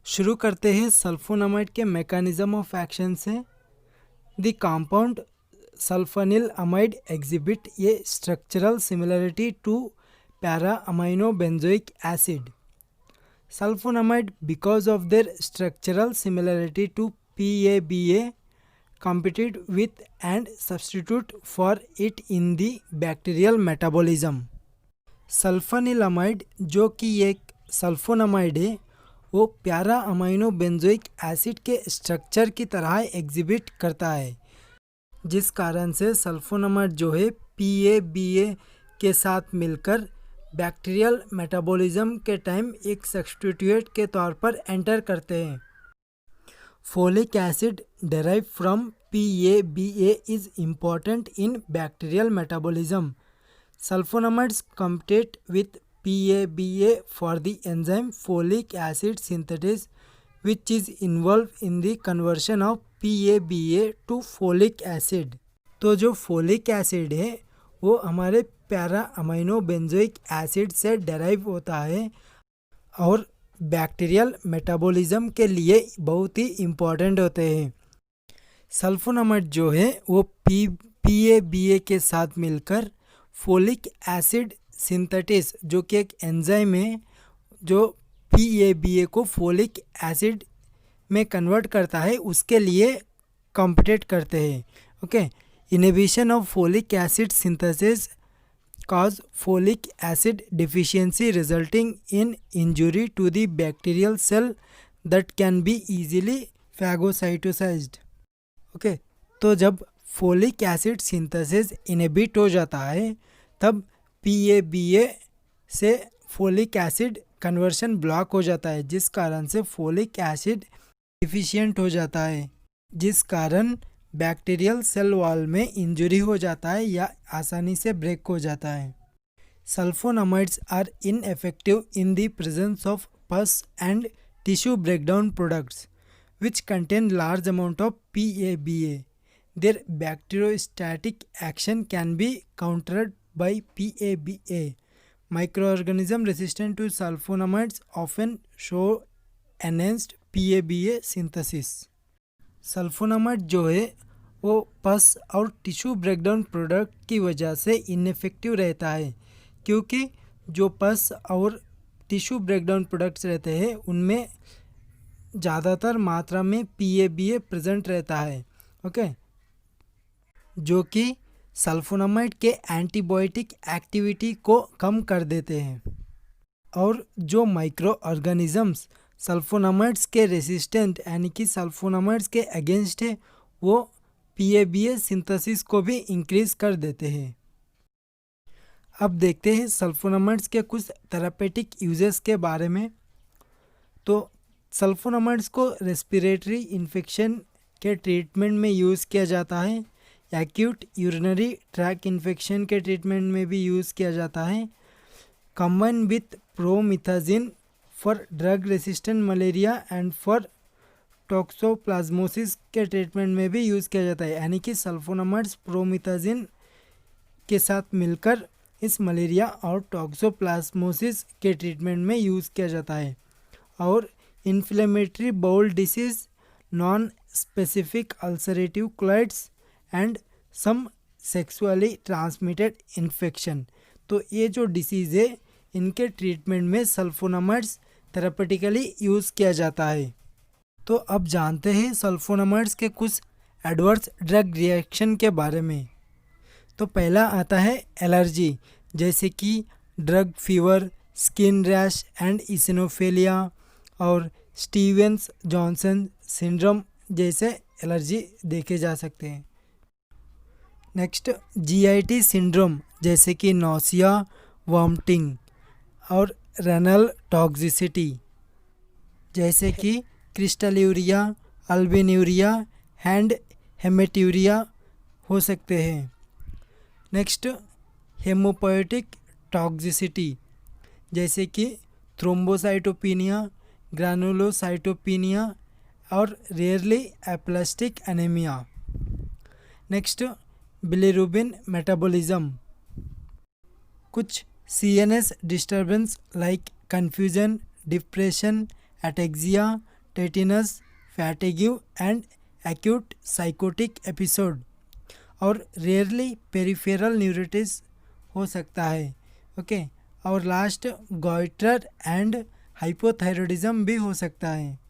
शुरू करते हैं सल्फोनामाइड के मैकेनिज्म ऑफ एक्शन से। The compound sulfonyl amide exhibit a structural similarity to para amino benzoic acid. Sulfonamide, because of their structural similarity to PABA, competed with and substitute for it in the bacterial metabolism. सल्फोनिलमाइड जो कि एक sulphonamide है वो प्यारा amino benzoic acid के structure की तरह exhibit करता है, जिस कारण से सल्फोनामाइड जो है PABA के साथ मिलकर बैक्टीरियल मेटाबॉलिज्म के टाइम एक सब्स्टिट्यूट के तौर पर एंटर करते हैं। Folic acid derive from PABA is important in bacterial metabolism. Sulfonamides compete with PABA for the enzyme folic acid synthesis, which is involved in the conversion of PABA to folic acid। तो जो folic acid है वो हमारे para amino benzoic acid से derive होता है और bacterial metabolism के लिए बहुत ही इम्पोर्टेंट होते हैं। सल्फोनामाइड जो है वो PABA के साथ मिलकर फोलिक एसिड सिंथेसिस जो कि एक एंजाइम है जो PABA को फोलिक एसिड में कन्वर्ट करता है उसके लिए कॉम्पिटेट करते हैं। Okay, inhibition of folic acid synthesis cause folic acid deficiency resulting in injury to the bacterial cell that can be easily phagocytosized। Okay, तो जब फोलिक एसिड सिंथेसिस इनहिबिट हो जाता है तब PABA से फोलिक एसिड कन्वर्शन ब्लॉक हो जाता है, जिस कारण से फोलिक एसिड डिफिशिएंट हो जाता है, जिस कारण बैक्टीरियल सेल वॉल में इंजरी हो जाता है या आसानी से ब्रेक हो जाता है। Sulphonamides are ineffective in the presence of pus and tissue breakdown products which contain large amount of PABA। Their bacteriostatic action can be countered by PABA। Microorganism resistant to sulphonamides often show enhanced PABA synthesis. Sulphonamide जो है वो पस और tissue breakdown product की वजह से इनएफेक्टिव रहता है, क्योंकि जो पस और टिश्यू ब्रेकडाउन प्रोडक्ट्स रहते हैं उनमें ज़्यादातर मात्रा में PABA प्रेजेंट रहता है। ओके, जो कि सल्फोनामाइड के एंटीबायोटिक एक्टिविटी को कम कर देते हैं और जो माइक्रो ऑर्गेनिजम्स सल्फोनामाइड्स के रेसिस्टेंट यानी कि सल्फोनामाइड्स के अगेंस्ट है वो PABA सिंथेसिस को भी इंक्रीज कर देते हैं। अब देखते हैं सल्फोनामाइड्स के कुछ थेरापेटिक यूजेस के बारे में। तो सल्फोनामाइड्स को रेस्पिरेटरी इन्फेक्शन के ट्रीटमेंट में यूज़ किया जाता है, एक्यूट यूरिनरी ट्रैक इन्फेक्शन के ट्रीटमेंट में भी यूज़ किया जाता है, combine with promethazine for drug resistant malaria and for toxoplasmosis के ट्रीटमेंट में भी यूज़ किया जाता है। यानी कि सल्फोनामाइड्स प्रोमिथाजिन के साथ मिलकर इस मलेरिया और टॉक्सोप्लाज्मोसिस के ट्रीटमेंट में यूज़ किया जाता है। और inflammatory bowel disease, non specific ulcerative colitis and some sexually transmitted infection, तो ये जो डिसीज़ है इनके ट्रीटमेंट में सल्फोनामाइड्स थेरापेटिकली यूज़ किया जाता है। तो अब जानते हैं सल्फोनामाइड्स के कुछ एडवर्स ड्रग रिएक्शन के बारे में। तो पहला आता है एलर्जी, जैसे कि drug fever, skin rash and eosinophilia और स्टीवेंस जॉनसन सिंड्रोम जैसे एलर्जी देखे जा सकते हैं। नेक्स्ट GIT सिंड्रोम, जैसे कि नौसिया, वॉमिटिंग और रेनल टॉक्सिसिटी, जैसे कि क्रिस्टल्यूरिया, अल्बिन्यूरिया एंड हेमेट्यूरिया हो सकते हैं। नेक्स्ट हेमोपोएटिक टॉक्सिसिटी, जैसे कि थ्रोम्बोसाइटोपिनिया, ग्रानुलोसाइटोपिनिया और rarely aplastic anaemia. Next bilirubin metabolism, कुछ CNS disturbance like confusion, depression, ataxia, tetanus, fatigue and acute psychotic episode, और रेयरली पेरिफेरल न्यूरिटिस हो सकता है। ओके, और लास्ट गॉइटर एंड हाइपोथायरॉयडिज्म भी हो सकता है।